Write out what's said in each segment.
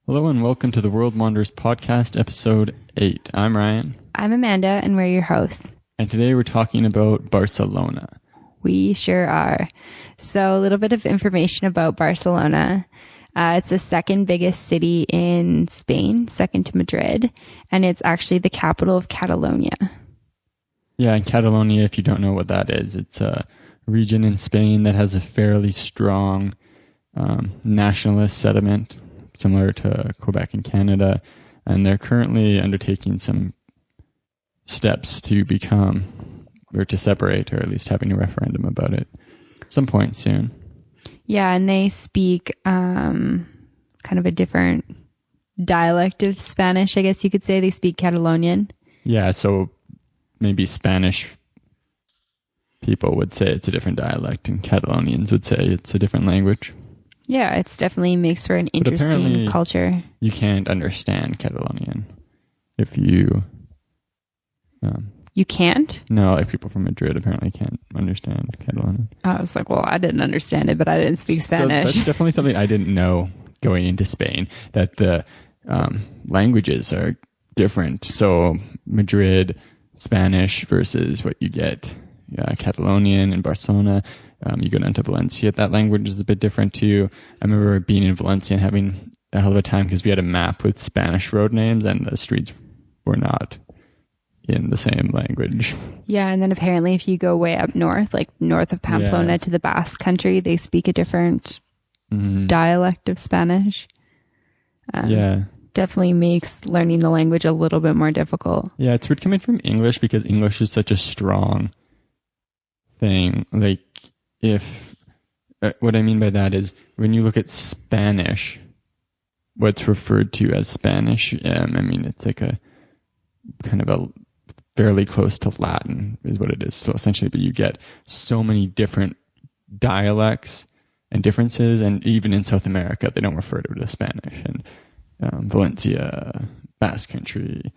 Hello and welcome to the World Wanderers Podcast, Episode 8. I'm Ryan. I'm Amanda, and we're your hosts. And today we're talking about Barcelona. We sure are. So a little bit of information about Barcelona. It's the second biggest city in Spain, second to Madrid, and it's actually the capital of Catalonia. Yeah, and Catalonia, if you don't know what that is, it's a region in Spain that has a fairly strong nationalist sentiment, similar to Quebec in Canada, and they're currently undertaking some steps to become, or to separate, or at least having a referendum about it at some point soon. Yeah, and they speak kind of a different dialect of Spanish, I guess you could say. They speak Catalonian. Yeah, so maybe Spanish people would say it's a different dialect, and Catalonians would say it's a different language. Yeah, it's definitely makes for an interesting culture. You can't understand Catalonian if you... You can't? No, like people from Madrid apparently can't understand Catalonian. I was like, well, I didn't understand it, but I didn't speak Spanish. So that's definitely something I didn't know going into Spain, that the languages are different. So Madrid, Spanish versus what you get Catalonian in Barcelona. You go down to Valencia, that language is a bit different too. I remember being in Valencia and having a hell of a time because we had a map with Spanish road names and the streets were not in the same language. Yeah, and then apparently if you go way up north, like north of Pamplona to the Basque country, they speak a different dialect of Spanish. Definitely makes learning the language a little bit more difficult. Yeah, it's weird coming from English because English is such a strong thing. Like, if what I mean by that is when you look at Spanish, what's referred to as Spanish, I mean, it's like a kind of a fairly close to Latin is what it is. So essentially, but you get so many different dialects and differences, and even in South America, they don't refer to it as Spanish. And Valencia, Basque Country,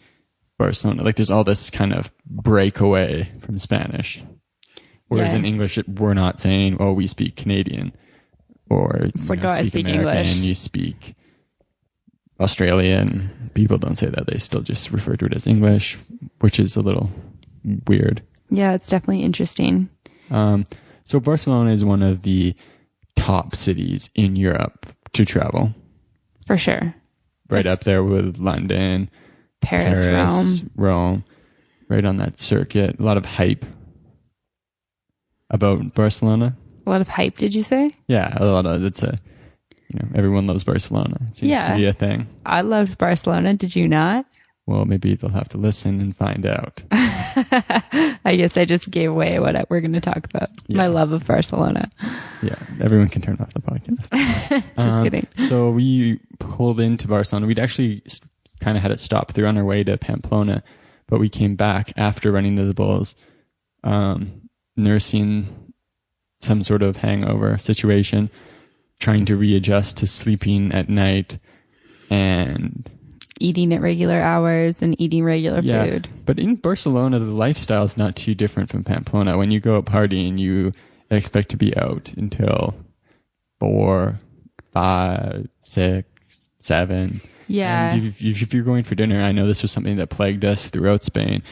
Barcelona, like there's all this kind of breakaway from Spanish. Whereas in English, we're not saying, oh, we speak Canadian, or it's like, oh, I speak American, English. and you speak Australian. People don't say that. They still just refer to it as English, which is a little weird. Yeah, it's definitely interesting. So Barcelona is one of the top cities in Europe to travel. For sure. Right up there with London, Paris, Rome, right on that circuit. A lot of hype about Barcelona. A lot of hype, did you say? Yeah, a lot of it's everyone loves Barcelona. It seems to be a thing. I loved Barcelona. Did you not? Well, maybe they'll have to listen and find out. I guess I just gave away what we're going to talk about. Yeah. My love of Barcelona. Yeah, everyone can turn off the podcast. Just kidding. So we pulled into Barcelona. We'd actually kind of had it stop through on our way to Pamplona, but we came back after running to the Bulls, nursing some sort of hangover situation, trying to readjust to sleeping at night and eating at regular hours and eating regular food. But in Barcelona, the lifestyle is not too different from Pamplona. When you go out partying, you expect to be out until 4, 5, 6, 7. Yeah. And if you're going for dinner, I know this was something that plagued us throughout Spain.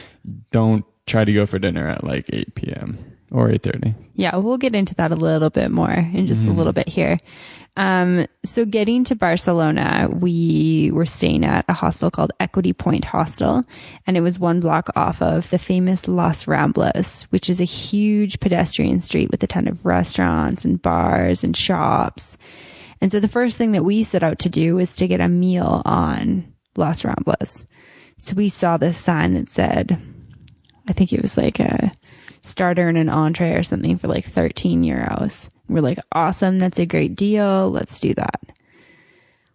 Don't try to go for dinner at like 8 p.m. or 8:30. Yeah, we'll get into that a little bit more in just a little bit here. So getting to Barcelona, we were staying at a hostel called Equity Point Hostel, and it was one block off of the famous Las Ramblas, which is a huge pedestrian street with a ton of restaurants and bars and shops. And so the first thing that we set out to do was to get a meal on Las Ramblas. So we saw this sign that said, I think it was like a starter and an entree or something for like 13 euros. We're like, awesome, that's a great deal. Let's do that.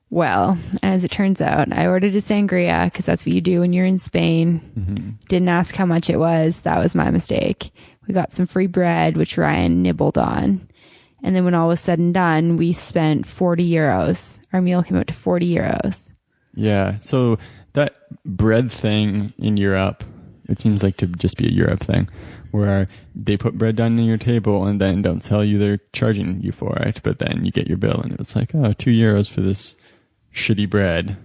Well, as it turns out, I ordered a sangria because that's what you do when you're in Spain. Mm-hmm. Didn't ask how much it was. That was my mistake. We got some free bread, which Ryan nibbled on. And then when all was said and done, we spent 40 euros. Our meal came out to 40 euros. Yeah. So that bread thing in Europe, it seems like to just be a Europe thing, where they put bread down on your table and then don't tell you they're charging you for it, but then you get your bill and it's like, oh, 2 euros for this shitty bread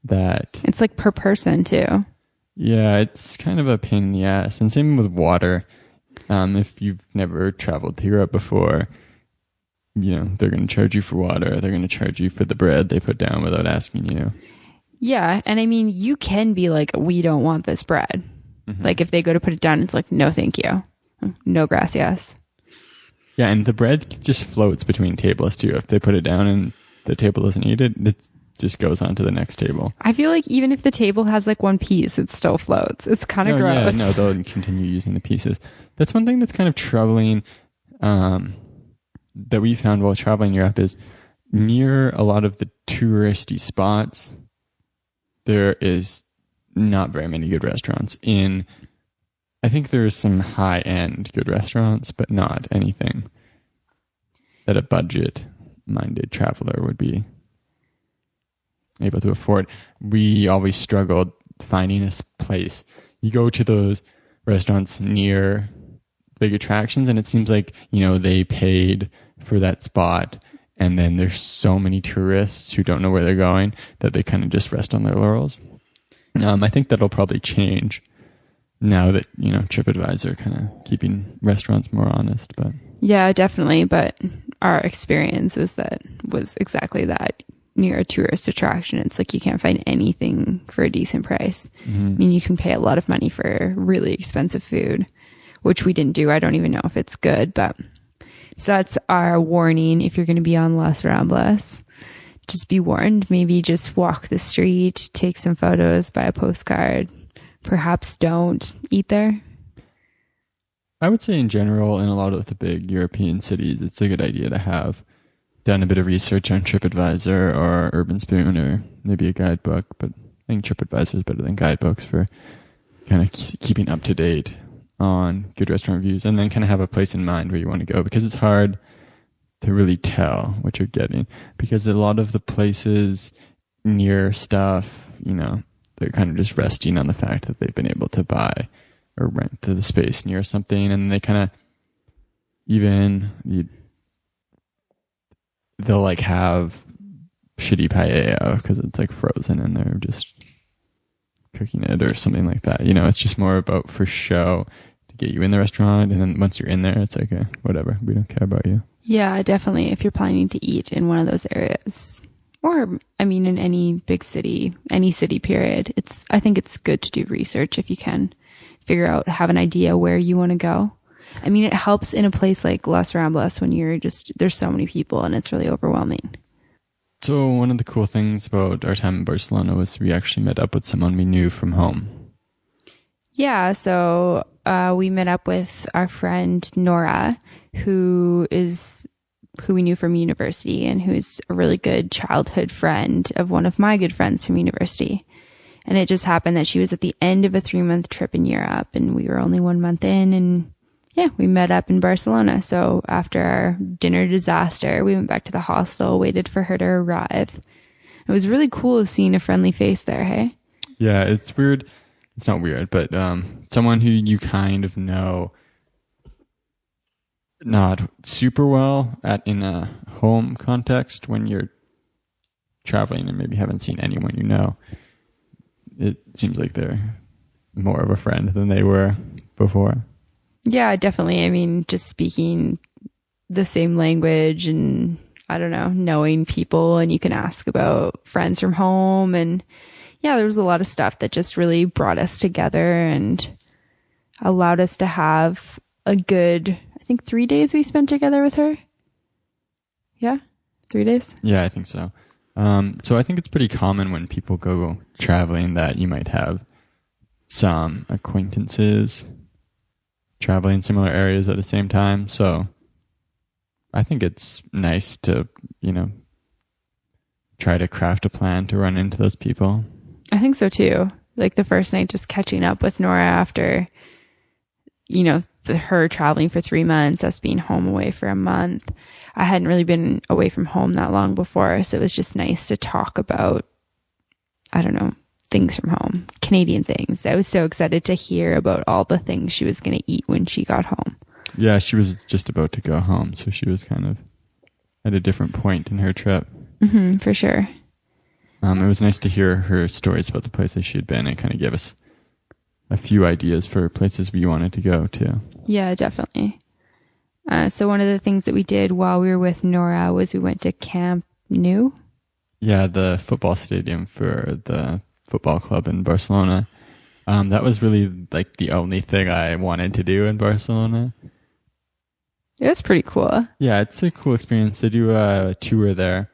that... It's like per person too. Yeah, it's kind of a pain in the ass. And same with water. If you've never traveled to Europe before, they're going to charge you for water. They're going to charge you for the bread they put down without asking you. Yeah. And I mean, you can be like, we don't want this bread. Mm-hmm. Like if they go to put it down, it's like, no, thank you. No gracias. Yeah. And the bread just floats between tables too. If they put it down and the table doesn't eat it, it just goes on to the next table. I feel like even if the table has like one piece, it still floats. It's kind of gross. Yeah, no, they'll continue using the pieces. That's one thing that's kind of troubling that we found while traveling Europe is near a lot of the touristy spots, there is not very many good restaurants. I think there's some high-end good restaurants, but not anything that a budget-minded traveler would be able to afford. We always struggled finding a place. You go to those restaurants near big attractions, and it seems like they paid for that spot, and then there's so many tourists who don't know where they're going that they kind of just rest on their laurels. I think that'll probably change now that TripAdvisor kind of keeping restaurants more honest. But yeah, definitely. But our experience was exactly that. Near a tourist attraction, it's like you can't find anything for a decent price. Mm-hmm. I mean, you can pay a lot of money for really expensive food, which we didn't do. I don't even know if it's good, but so that's our warning. If you're going to be on Las Ramblas, just be warned. Maybe just walk the street, take some photos, buy a postcard. Perhaps don't eat there. I would say in general, in a lot of the big European cities, it's a good idea to have done a bit of research on TripAdvisor or Urban Spoon or maybe a guidebook, but I think TripAdvisor is better than guidebooks for kind of keeping up to date on good restaurant reviews, and then kind of have a place in mind where you want to go, because it's hard to really tell what you're getting, because a lot of the places near stuff, they're kind of just resting on the fact that they've been able to buy or rent the space near something, and they kind of they'll like have shitty paella because it's like frozen and they're just cooking it or something like that. It's just more about for show to get you in the restaurant, and then once you're in there, it's like, whatever, we don't care about you. Yeah, definitely. If you're planning to eat in one of those areas, or I mean, in any big city, any city period, I think it's good to do research if you can have an idea where you want to go. I mean, it helps in a place like Las Ramblas when there's so many people and it's really overwhelming. So one of the cool things about our time in Barcelona was we actually met up with someone we knew from home. Yeah, so we met up with our friend Nora, who we knew from university and who's a really good childhood friend of one of my good friends from university. And it just happened that she was at the end of a 3-month trip in Europe and we were only 1 month in, and yeah, we met up in Barcelona. So after our dinner disaster, we went back to the hostel, waited for her to arrive. It was really cool seeing a friendly face there, hey? Yeah, it's weird. It's not weird, but someone who you kind of know not super well in a home context when you're traveling and maybe haven't seen anyone it seems like they're more of a friend than they were before. Yeah, definitely. I mean, just speaking the same language and, I don't know, knowing people, and you can ask about friends from home. And yeah, there was a lot of stuff that just really brought us together and allowed us to have a good, I think 3 days we spent together with her. Yeah, 3 days. Yeah, I think so. So I think it's pretty common when people go traveling that you might have some acquaintances traveling in similar areas at the same time. So I think it's nice to, try to craft a plan to run into those people. I think so too. Like the first night, just catching up with Nora after, her traveling for 3 months, us being home away for a month. I hadn't really been away from home that long before. So it was just nice to talk about, I don't know, things from home, Canadian things. I was so excited to hear about all the things she was going to eat when she got home. Yeah, she was just about to go home, so she was kind of at a different point in her trip. Mm-hmm, for sure. It was nice to hear her stories about the places she'd been. It kind of gave us a few ideas for places we wanted to go to. Yeah, definitely. So one of the things that we did while we were with Nora was we went to Camp Nou. Yeah, the football stadium for the football club in Barcelona. That was really like the only thing I wanted to do in Barcelona. It was pretty cool. Yeah, it's a cool experience. They do a tour there,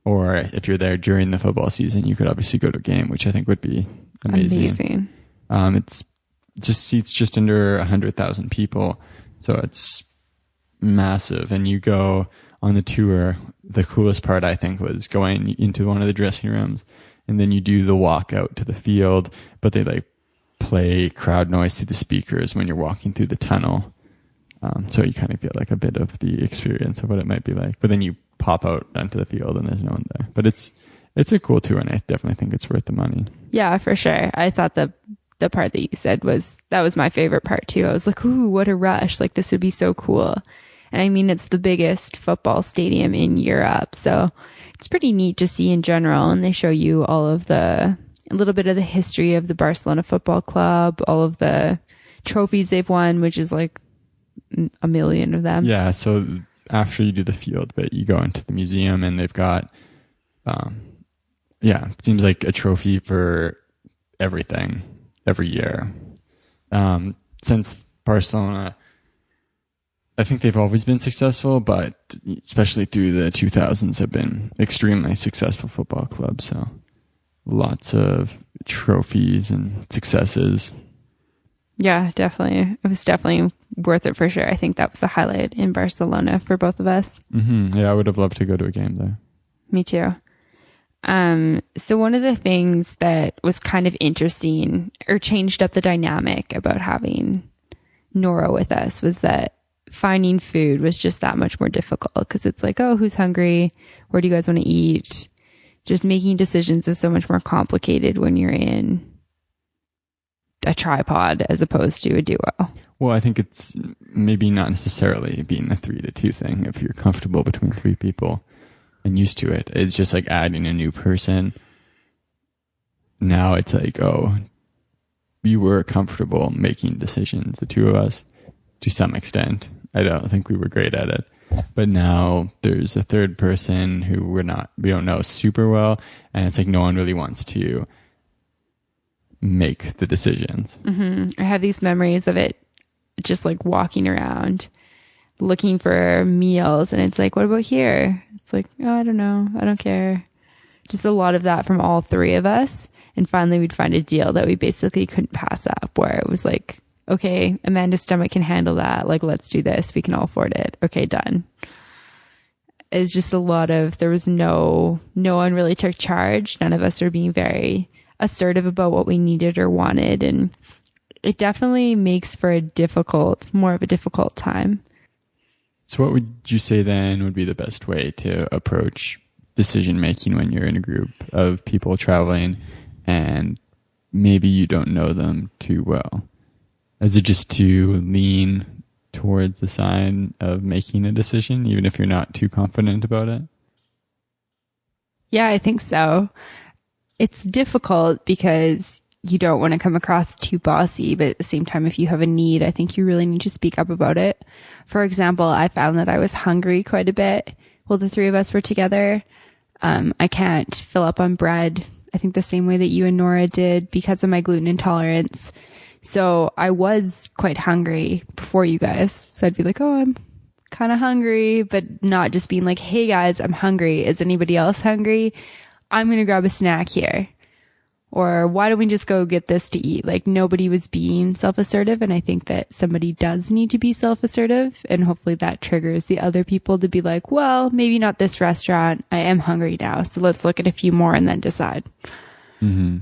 or if you're there during the football season, you could obviously go to a game, which I think would be amazing. It's just seats just under 100,000 people, so it's massive. And you go on the tour. The coolest part, I think, was going into one of the dressing rooms, and then you do the walk out to the field, but they like play crowd noise through the speakers when you're walking through the tunnel. So you kind of get like a bit of the experience of what it might be like. But then you pop out onto the field and there's no one there. But it's a cool tour, and I definitely think it's worth the money. Yeah, for sure. I thought the part that you said that was my favorite part too. I was like, ooh, what a rush. Like, this would be so cool. And I mean, it's the biggest football stadium in Europe. So it's pretty neat to see in general. And they show you a little bit of the history of the Barcelona Football Club, all of the trophies they've won, which is like a million of them. Yeah. So after you do the field bit, you go into the museum, and they've got, it seems like a trophy for everything every year. Since Barcelona, I think they've always been successful, but especially through the 2000s have been extremely successful football clubs. So lots of trophies and successes. Yeah, definitely. It was definitely worth it for sure. I think that was a highlight in Barcelona for both of us. Mm-hmm. Yeah, I would have loved to go to a game there. Me too. So one of the things that was kind of interesting or changed up the dynamic about having Nora with us was that finding food was just that much more difficult, because it's like, oh, who's hungry? Where do you guys want to eat? Just making decisions is so much more complicated when you're in a tripod as opposed to a duo. Well, I think it's maybe not necessarily being the 3-2 thing. If you're comfortable between 3 people and used to it, it's just like adding a new person. Now it's like, oh, we were comfortable making decisions, the two of us, to some extent. I don't think we were great at it. But now there's a third person who we don't know super well, and it's like no one really wants to make the decisions. Mm-hmm. I have these memories of it just like walking around looking for meals, and it's like, what about here? It's like, oh, I don't know, I don't care. Just a lot of that from all 3 of us. And finally we'd find a deal that we basically couldn't pass up, where it was like, okay, Amanda's stomach can handle that, like, let's do this, we can all afford it, okay, done. It's just a lot of, there was no one really took charge. None of us were being very assertive about what we needed or wanted, and it definitely makes for more of a difficult time. So what would you say then would be the best way to approach decision making when you're in a group of people traveling and maybe you don't know them too well? Is it just to lean towards the side of making a decision, even if you're not too confident about it? Yeah, I think so. It's difficult because you don't want to come across too bossy, but at the same time, if you have a need, I think you really need to speak up about it. For example, I found that I was hungry quite a bit while the 3 of us were together. I can't fill up on bread, I think the same way that you and Nora did, because of my gluten intolerance. So I was quite hungry before you guys. So I'd be like, oh, I'm kind of hungry, but not just being like, hey guys, I'm hungry. Is anybody else hungry? I'm going to grab a snack here. Or why don't we just go get this to eat? Like, nobody was being self-assertive. And I think that somebody does need to be self-assertive. And hopefully that triggers the other people to be like, well, maybe not this restaurant. I am hungry now. So let's look at a few more and then decide. Mm-hmm.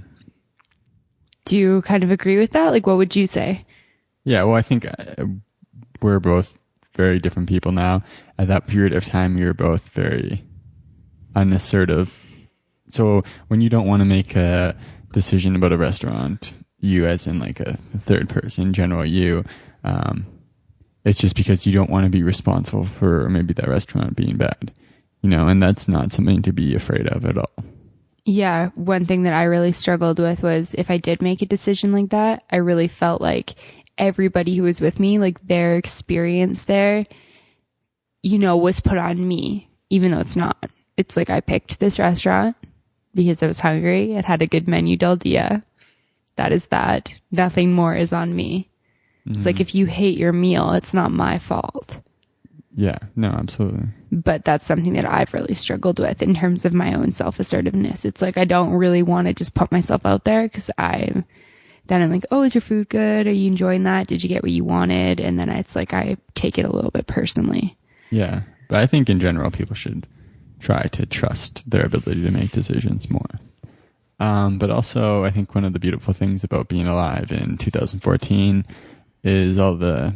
Do you kind of agree with that? Like, what would you say? Yeah, well, I think we're both very different people now. At that period of time, we were both very unassertive. So when you don't want to make a decision about a restaurant, you as in like a third person, general you, it's just because you don't want to be responsible for maybe that restaurant being bad, and that's not something to be afraid of at all. Yeah, one thing that I really struggled with was if I did make a decision like that, I really felt like everybody who was with me, like their experience there, was put on me, even though it's not. It's like I picked this restaurant because I was hungry. It had a good menu del dia. That is that. Nothing more is on me. It's like if you hate your meal, it's not my fault. Yeah, no, absolutely. But that's something that I've really struggled with in terms of my own self-assertiveness. It's like I don't really want to just put myself out there because I'm like, oh, is your food good? Are you enjoying that? Did you get what you wanted? And then it's like I take it a little bit personally. Yeah, but I think in general people should try to trust their ability to make decisions more. But also, I think one of the beautiful things about being alive in 2014 is all the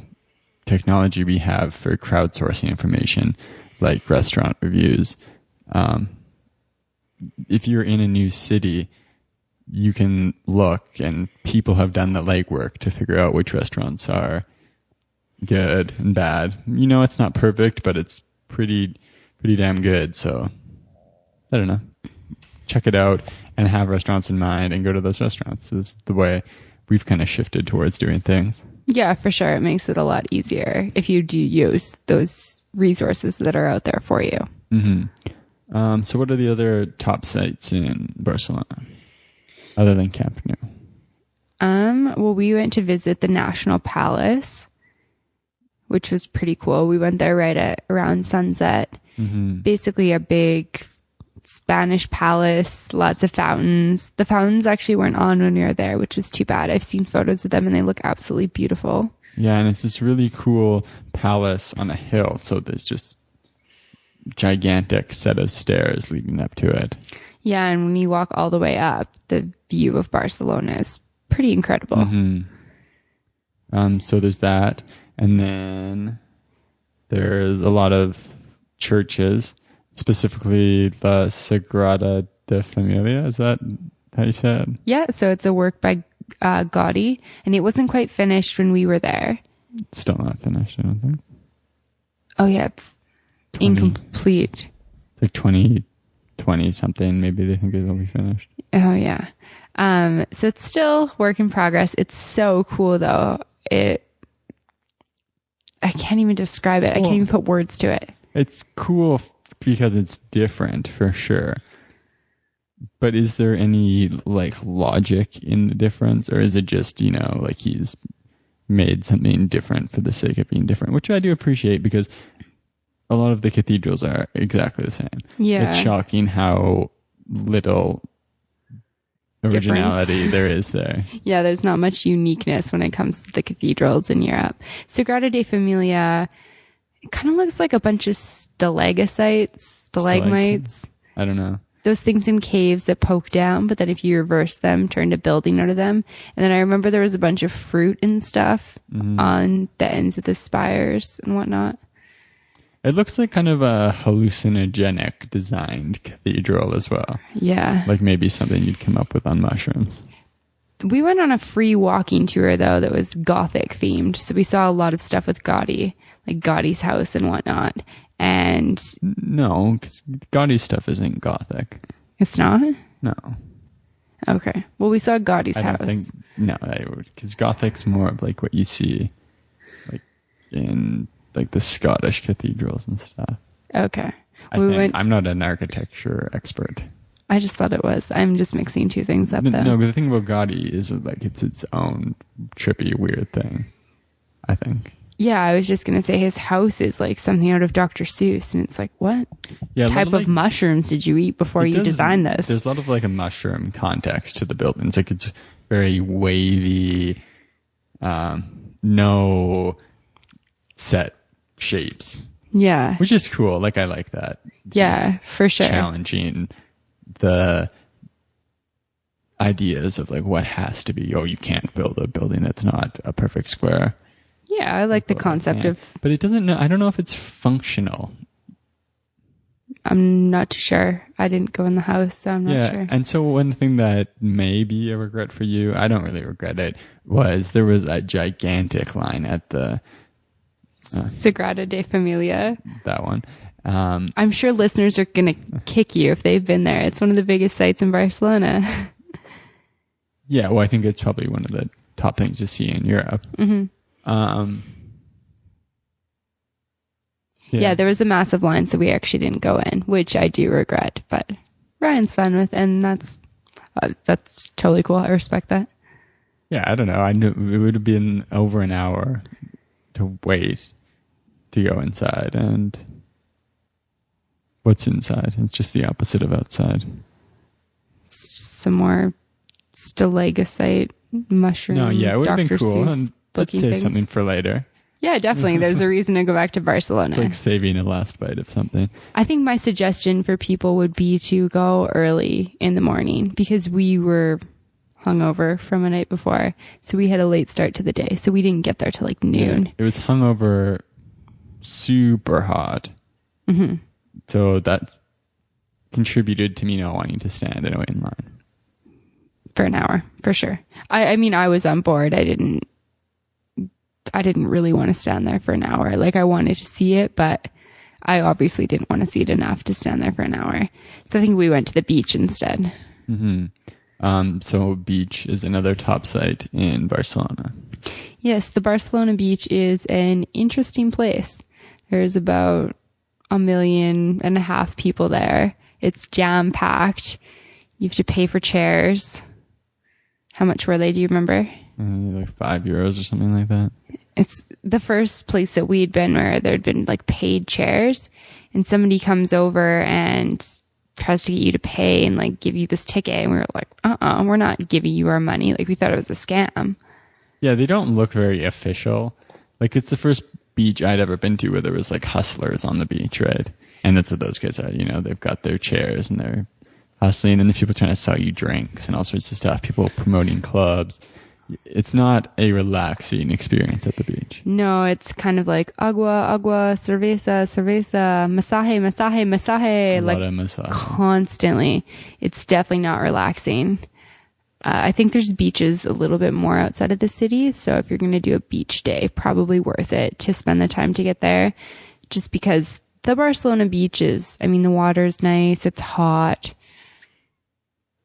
technology we have for crowdsourcing information, like restaurant reviews. If you're in a new city, you can look, and people have done the legwork to figure out which restaurants are good and bad. It's not perfect, but it's pretty damn good. So I don't know. Check it out and have restaurants in mind and go to those restaurants. It's the way we've kind of shifted towards doing things. Yeah, for sure. It makes it a lot easier if you do use those resources that are out there for you. Mm-hmm. So what are the other top sites in Barcelona other than Camp Nou? Well, we went to visit the National Palace, which was pretty cool. We went there right at around sunset. Mm-hmm. Basically a big Spanish palace, lots of fountains. The fountains actually weren't on when we were there, which was too bad. I've seen photos of them and they look absolutely beautiful. Yeah, and it's this really cool palace on a hill. So there's just gigantic set of stairs leading up to it. Yeah, and when you walk all the way up, the view of Barcelona is pretty incredible. Mm-hmm. So there's that. And then there's a lot of churches, specifically the Sagrada de Familia. Is that how you said? Yeah, so it's a work by Gaudi, and it wasn't quite finished when we were there. It's still not finished, I don't think. Oh, yeah, it's incomplete. It's like 2020 something. Maybe they think it'll be finished. Oh, yeah. So it's still work in progress. It's so cool, though. I can't even describe it. I can't even put words to it. It's cool because it's different for sure. But is there any logic in the difference, or is it just, like he's made something different for the sake of being different, which I do appreciate because a lot of the cathedrals are exactly the same. Yeah. It's shocking how little originality there is there. Yeah, there's not much uniqueness when it comes to the cathedrals in Europe. Sagrada de Familia, it kind of looks like a bunch of stalagmites. I don't know. Those things in caves that poke down, but then if you reverse them, turn a building out of them. And then I remember there was a bunch of fruit and stuff on the ends of the spires and whatnot. It looks like kind of a hallucinogenic designed cathedral as well. Yeah. Like maybe something you'd come up with on mushrooms. We went on a free walking tour, though, that was Gothic themed. So we saw a lot of stuff with Gaudi, like Gaudi's house and whatnot. And no, because Gaudi's stuff isn't Gothic. It's not? No. Okay. Well, we saw Gaudi's house. No, because Gothic's more of like what you see like in like the Scottish cathedrals and stuff. Okay. I'm not an architecture expert. I just thought it was. I'm just mixing two things up, though. No, but the thing about Gaudi is like it's its own trippy, weird thing, I think. Yeah, I was just going to say his house is like something out of Dr. Seuss. And it's like, what type of mushrooms did you eat before you designed this? There's a lot of like a mushroom context to the building. It's like it's very wavy, no set shapes. Yeah. Which is cool. Like, I like that. Yeah, for sure. Challenging the ideas of like what has to be. Oh, you can't build a building that's not a perfect square. Yeah, I like the concept of... But it doesn't know... I don't know if it's functional. I'm not too sure. I didn't go in the house, so I'm not sure. And so one thing that may be a regret for you, I don't really regret it, was there was a gigantic line at the... Sagrada de Familia. That one. I'm sure listeners are going to kick you if they've been there. It's one of the biggest sites in Barcelona. Yeah, well, I think it's probably one of the top things to see in Europe. Yeah, there was a massive line, so we actually didn't go in, which I do regret, but Ryan's fine with, and that's totally cool. I respect that. Yeah, I don't know. I knew it would have been over an hour to wait to go inside, and what's inside? It's just the opposite of outside. Some more stalagmite mushroom. No, yeah, it would have been Dr. cool. Seuss And let's looking save things. something for later. Yeah, definitely. There's a reason to go back to Barcelona. It's like saving a last bite of something. I think my suggestion for people would be to go early in the morning because we were hungover from a night before. So we had a late start to the day. So we didn't get there till like noon. Yeah, it was hungover, super hot. So that contributed to me not wanting to stand in a waiting line. For an hour, for sure. I mean, I was on board. I didn't really want to stand there for an hour. Like, I wanted to see it, but I obviously didn't want to see it enough to stand there for an hour. So I think we went to the beach instead. So beach is another top site in Barcelona. Yes, the Barcelona beach is an interesting place. There's about 1.5 million people there. It's jam-packed. You have to pay for chairs. How much were they? Do you remember? Like €5 or something like that. It's the first place that we'd been where there'd been like paid chairs, and somebody comes over and tries to get you to pay and like give you this ticket. And we were like, we're not giving you our money. Like, we thought it was a scam. Yeah, they don't look very official. Like, it's the first beach I'd ever been to where there was like hustlers on the beach, right? And that's what those guys are. You know, they've got their chairs and they're hustling, and the people trying to sell you drinks and all sorts of stuff. People promoting clubs. It's not a relaxing experience at the beach. No, it's kind of like agua, cerveza, masaje, A like lot of massage. constantly. It's definitely not relaxing. I think there's beaches a little bit more outside of the city. So if you're going to do a beach day, probably worth it to spend the time to get there, just because the Barcelona beaches, I mean, the water's nice. It's hot.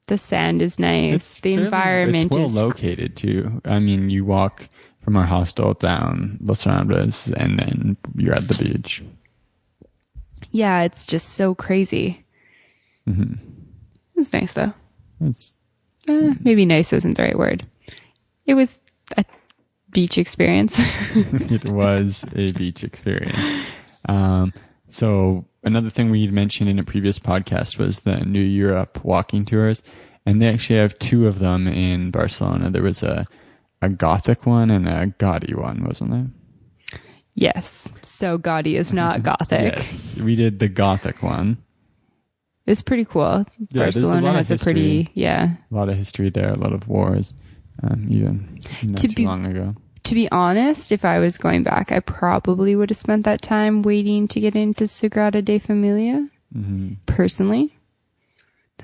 The sand is nice. The environment is well located too. I mean, you walk from our hostel down Los Ramblas and then you're at the beach. Yeah, it's just so crazy. It was nice though. Maybe nice isn't the right word. It was a beach experience. It was a beach experience. So another thing we'd mentioned in a previous podcast was the New Europe walking tours. And they actually have 2 of them in Barcelona. There was a Gothic one and a gaudy one, wasn't there? Yes. So gaudy is not Gothic. Yes. We did the Gothic one. It's pretty cool. Yeah, Barcelona has a pretty, a lot of history there, a lot of wars, even not too long ago. To be honest, if I was going back, I probably would have spent that time waiting to get into Sagrada de Familia. Personally,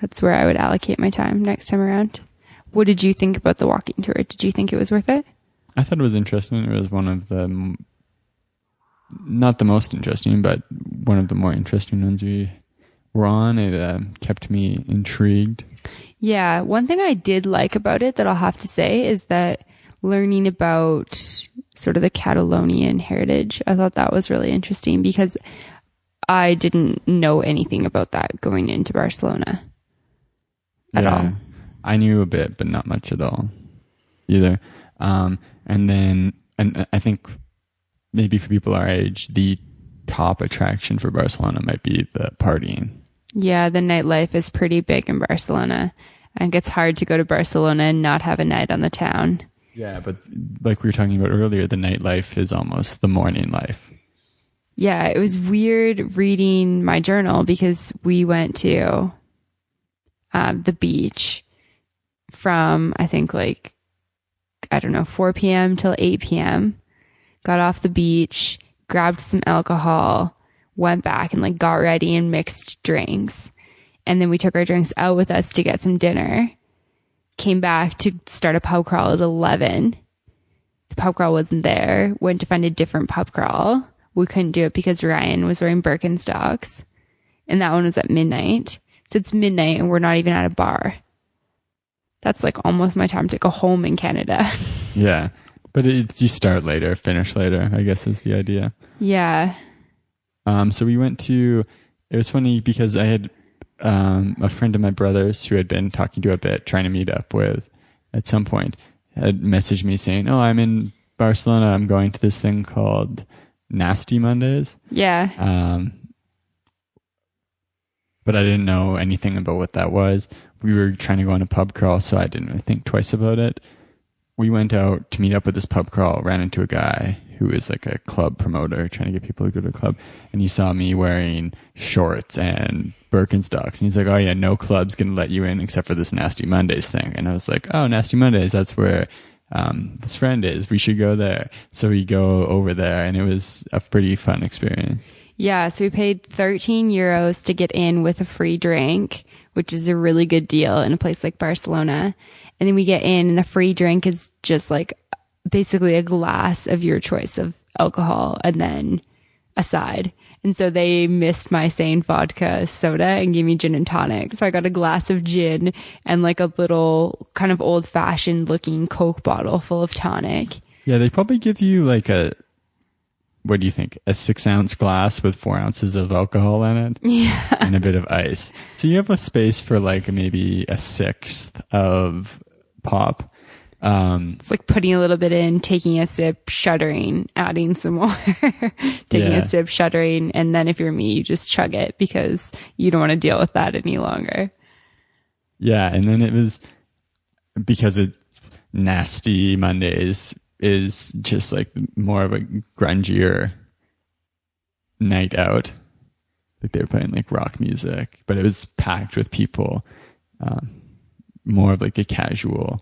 that's where I would allocate my time next time around. What did you think about the walking tour? Did you think it was worth it? I thought it was interesting. It was one of the, not the most interesting, but one of the more interesting ones we were on. It kept me intrigued. Yeah. One thing I did like about it that I'll have to say is that learning about sort of the Catalonian heritage, I thought that was really interesting because I didn't know anything about that going into Barcelona at all. I knew a bit, but not much at all either. And I think maybe for people our age, the top attraction for Barcelona might be the partying. Yeah, the nightlife is pretty big in Barcelona. I think it's hard to go to Barcelona and not have a night on the town. Yeah, but like we were talking about earlier, the nightlife is almost the morning life. Yeah, it was weird reading my journal because we went to the beach from, I think, 4 p.m. till 8 p.m. Got off the beach, grabbed some alcohol, went back and got ready and mixed drinks. And then we took our drinks out with us to get some dinner. Came back to start a pub crawl at 11. The pub crawl wasn't there. Went to find a different pub crawl. we couldn't do it because Ryan was wearing Birkenstocks, and that one was at midnight. So it's midnight and we're not even at a bar. That's like almost my time to go home in Canada. Yeah. But you start later, finish later, I guess is the idea. Yeah. So we went to, it was funny because I had a friend of my brother's who had been talking to a bit, trying to meet up with at some point, had messaged me saying, oh, I'm in Barcelona. I'm going to this thing called Nasty Mondays. Yeah. But I didn't know anything about what that was. We were trying to go on a pub crawl, so I didn't really think twice about it. We went out to meet up with this pub crawl, ran into a guy who is like a club promoter trying to get people to go to a club. And he saw me wearing shorts and Birkenstocks. And he's like, oh yeah, no club's going to let you in except for this Nasty Mondays thing. And I was like, oh, Nasty Mondays, that's where this friend is. We should go there. So we go over there, and it was a pretty fun experience. Yeah, so we paid 13 euros to get in with a free drink, which is a really good deal in a place like Barcelona. And then we get in, and the free drink is just like basically a glass of your choice of alcohol and then a side. And so they missed my saying vodka soda and gave me gin and tonic. So I got a glass of gin and like a little kind of old fashioned looking Coke bottle full of tonic. Yeah, they probably give you like what do you think? A 6-ounce glass with 4 ounces of alcohol in it? Yeah. And a bit of ice. So you have a space for like maybe a sixth of pop. It's like putting a little bit in, taking a sip, shuddering, adding some more, taking a sip, shuddering. And then if you're me, you just chug it because you don't want to deal with that any longer. Yeah. And then it was because it's Nasty Mondays is just like more of a grungier night out. Like they were playing like rock music, but it was packed with people. More of like a casual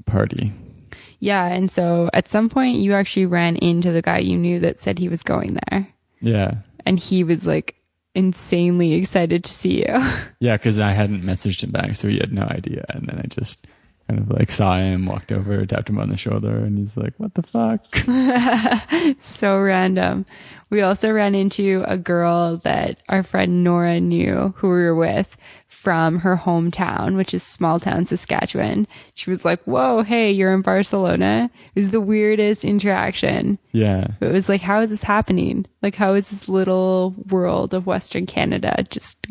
party. Yeah. And so at some point you actually ran into the guy you knew that said he was going there. Yeah. And he was like insanely excited to see you. Yeah, because I hadn't messaged him back, so he had no idea. And then I just kind of like saw him, walked over, tapped him on the shoulder, and he's like, what the fuck? So random. We also ran into a girl that our friend Nora knew, who we were with, from her hometown, which is small town Saskatchewan. She was like, whoa, hey, you're in Barcelona. It was the weirdest interaction. Yeah. It was like, how is this happening? Like, how is this little world of Western Canada just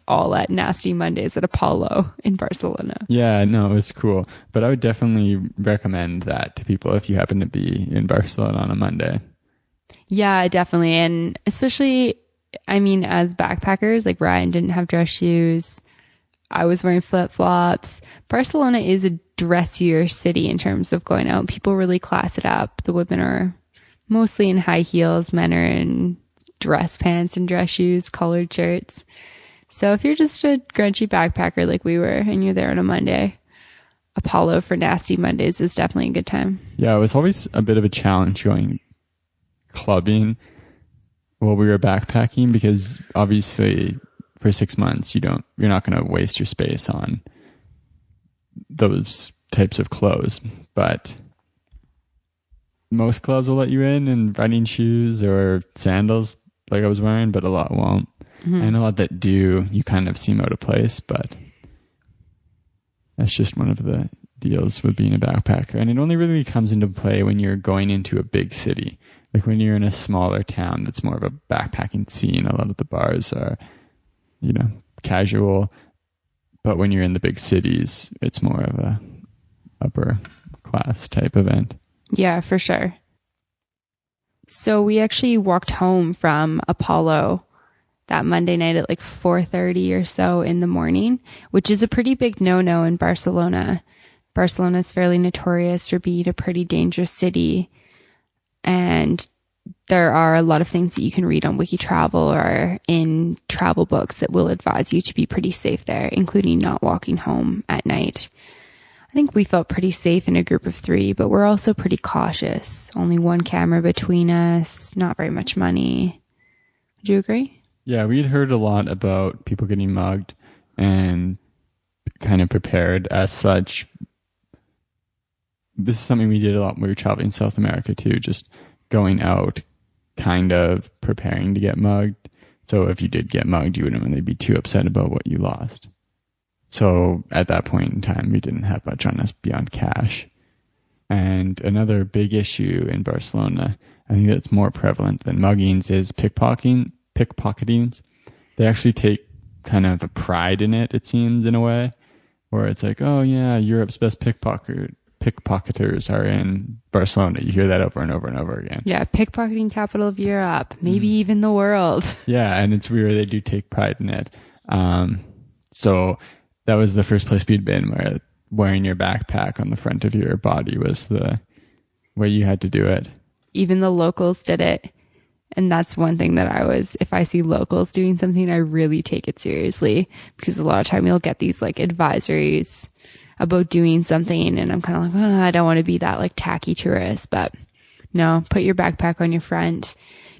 all at Nasty Mondays at Apollo in Barcelona? Yeah, no, it was cool. But I would definitely recommend that to people if you happen to be in Barcelona on a Monday. Yeah, definitely. And especially, I mean, as backpackers, like Ryan didn't have dress shoes. I was wearing flip-flops. Barcelona is a dressier city in terms of going out. People really class it up. The women are mostly in high heels. Men are in dress pants and dress shoes, collared shirts. So if you're just a grungy backpacker like we were and you're there on a Monday, Apollo for Nasty Mondays is definitely a good time. Yeah, it was always a bit of a challenge going clubbing while we were backpacking because obviously for 6 months you're not going to waste your space on those types of clothes. But most clubs will let you in running shoes or sandals like I was wearing, but a lot won't. Mm-hmm. And a lot that do, you kind of seem out of place, but that's just one of the deals with being a backpacker. And it only really comes into play when you're going into a big city. Like when you're in a smaller town that's more of a backpacking scene, a lot of the bars are, casual. But when you're in the big cities, it's more of a upper class type event. Yeah, for sure. So we actually walked home from Apollo that Monday night at like 4:30 or so in the morning, which is a pretty big no-no in Barcelona. Barcelona is fairly notorious for being a pretty dangerous city. And there are a lot of things that you can read on WikiTravel or in travel books that will advise you to be pretty safe there, including not walking home at night. I think we felt pretty safe in a group of 3, but we're also pretty cautious. Only one camera between us, not very much money. Would you agree? Yeah, we had heard a lot about people getting mugged and kind of prepared as such. This is something we did a lot when we were traveling in South America too, just going out kind of preparing to get mugged. So if you did get mugged, you wouldn't really be too upset about what you lost. So at that point in time, we didn't have much on us beyond cash. And another big issue in Barcelona, I think that's more prevalent than muggings, is pickpocketing. They actually take kind of a pride in it, it seems, in a way, where it's like, oh yeah, Europe's best pickpocketers are in Barcelona. You hear that over and over and over again. Yeah, pickpocketing capital of Europe, maybe even the world. Yeah, and it's weird. They do take pride in it. So that was the first place we'd been where wearing your backpack on the front of your body was the way you had to do it. Even the locals did it. And that's one thing that if I see locals doing something, I really take it seriously, because a lot of time you'll get these like advisories about doing something, and I'm kind of like, I don't want to be that like tacky tourist, but no, put your backpack on your front.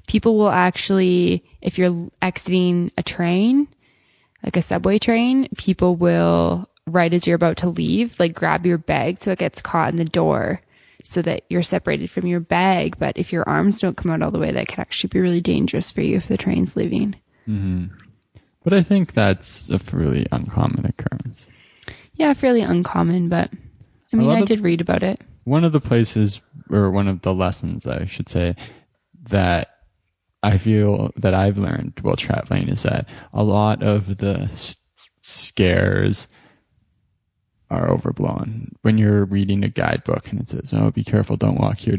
People will actually, if you're exiting a train, like a subway train, people will, right as you're about to leave, like grab your bag so it gets caught in the door, so that you're separated from your bag. But if your arms don't come out all the way, that could actually be really dangerous for you if the train's leaving. Mm-hmm. But I think that's a really uncommon occurrence. Yeah, fairly uncommon, but I mean, I did read about it. One of the places, or one of the lessons, I should say, that I feel that I've learned while traveling is that a lot of the scares are overblown. When you're reading a guidebook and it says, oh, be careful, don't walk here,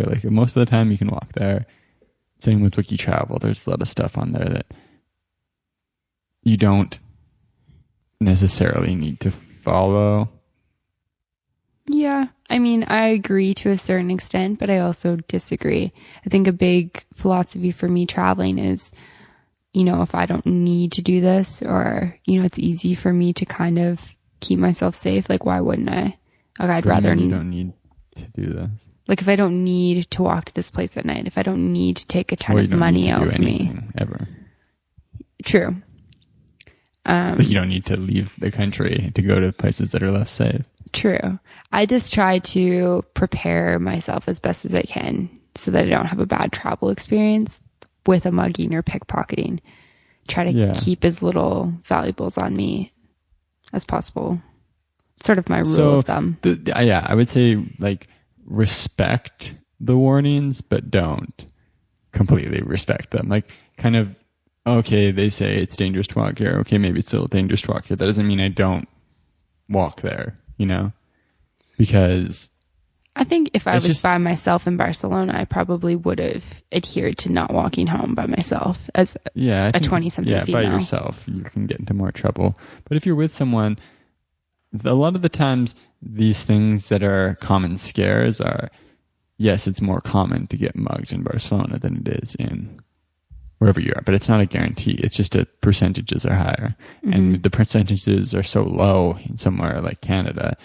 like most of the time you can walk there. Same with Wiki Travel. There's a lot of stuff on there that you don't necessarily need to follow. Yeah, I mean, I agree to a certain extent, but I also disagree. I think a big philosophy for me traveling is, if I don't need to do this, or, it's easy for me to kind of keep myself safe, like why wouldn't I? Like I'd rather you don't need to do this. Like if I don't need to walk to this place at night, if I don't need to take a ton of money out of me, ever. True. Like you don't need to leave the country to go to places that are less safe. True. I just try to prepare myself as best as I can so that I don't have a bad travel experience with a mugging or pickpocketing. Try to keep as little valuables on me as possible. Sort of my rule of thumb. I would say like respect the warnings, but don't completely respect them. Like kind of, okay, they say it's dangerous to walk here. Okay, maybe it's still dangerous to walk here. That doesn't mean I don't walk there, because I think if I was by myself in Barcelona, I probably would have adhered to not walking home by myself as a 20-something female. By yourself, you can get into more trouble. But if you're with someone, a lot of the times, these things that are common scares are, yes, it's more common to get mugged in Barcelona than it is in wherever you are. But it's not a guarantee. It's just that percentages are higher. Mm-hmm. And the percentages are so low in somewhere like Canada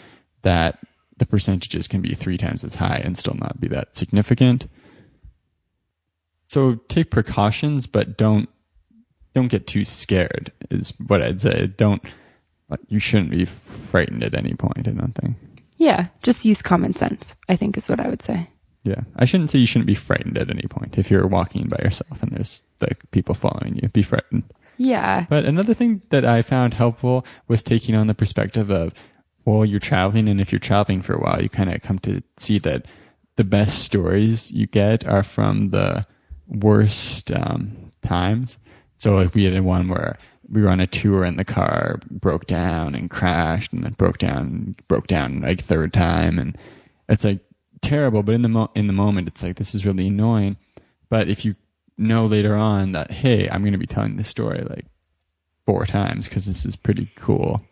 that the percentages can be 3 times as high and still not be that significant. So take precautions, but don't get too scared is what I'd say. You shouldn't be frightened at any point, I don't think. Yeah, just use common sense, I think is what I would say. Yeah, I shouldn't say you shouldn't be frightened at any point. If you're walking by yourself and there's people following you, be frightened. Yeah. But another thing that I found helpful was taking on the perspective of, well, you're traveling, and if you're traveling for a while, you kind of come to see that the best stories you get are from the worst times. So like we had one where we were on a tour and the car broke down and crashed, and then broke down like third time, and it's like terrible. But in the moment, it's like, this is really annoying. But if you know later on that, hey, I'm going to be telling this story like 4 times because this is pretty cool.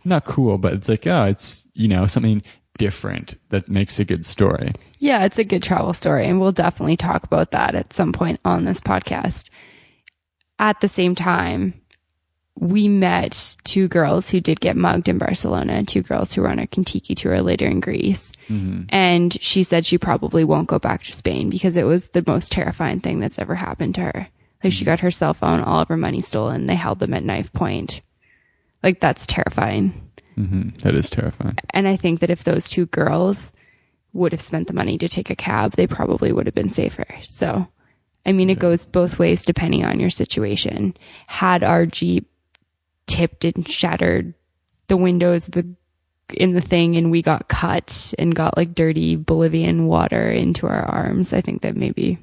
Not cool, but it's like, oh, it's, something different that makes a good story. Yeah, it's a good travel story. And we'll definitely talk about that at some point on this podcast. At the same time, we met 2 girls who did get mugged in Barcelona, 2 girls who were on a Contiki tour later in Greece. Mm-hmm. And she said she probably won't go back to Spain because it was the most terrifying thing that's ever happened to her. Like she got her cell phone, all of her money stolen. They held them at knife point. Like that's terrifying. Mm-hmm. That is terrifying. And I think that if those 2 girls would have spent the money to take a cab, they probably would have been safer. So I mean, it goes both ways depending on your situation. Had our Jeep tipped and shattered the windows in the thing and we got cut and got like dirty Bolivian water into our arms, I think that maybe,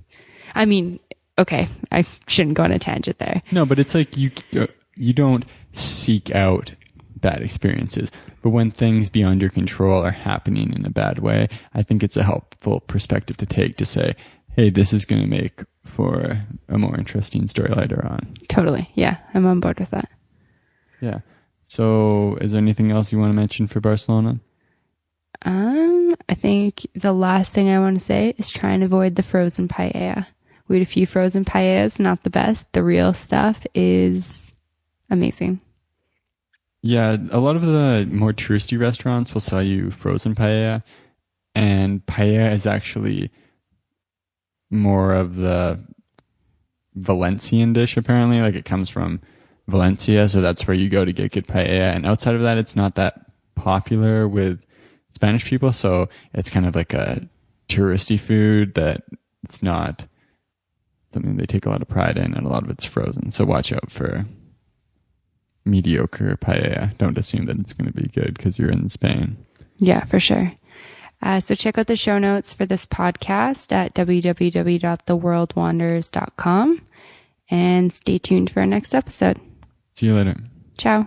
I mean, okay, I shouldn't go on a tangent there. No, but it's like you don't seek out bad experiences, but when things beyond your control are happening in a bad way, I think it's a helpful perspective to take to say, hey, this is going to make for a more interesting story later on. Totally. Yeah, I'm on board with that. Yeah. So is there anything else you want to mention for Barcelona? I think the last thing I want to say is try and avoid the frozen paella. We had a few frozen paellas, not the best. The real stuff is amazing. Yeah, a lot of the more touristy restaurants will sell you frozen paella, and paella is actually more of the Valencian dish, apparently. Like, it comes from Valencia, so that's where you go to get good paella. And outside of that, it's not that popular with Spanish people, so it's kind of like a touristy food that it's not something they take a lot of pride in, and a lot of it's frozen. So watch out for mediocre paella. Don't assume that it's going to be good because you're in Spain. Yeah, for sure. So check out the show notes for this podcast at www.theworldwanders.com and stay tuned for our next episode. See you later. Ciao.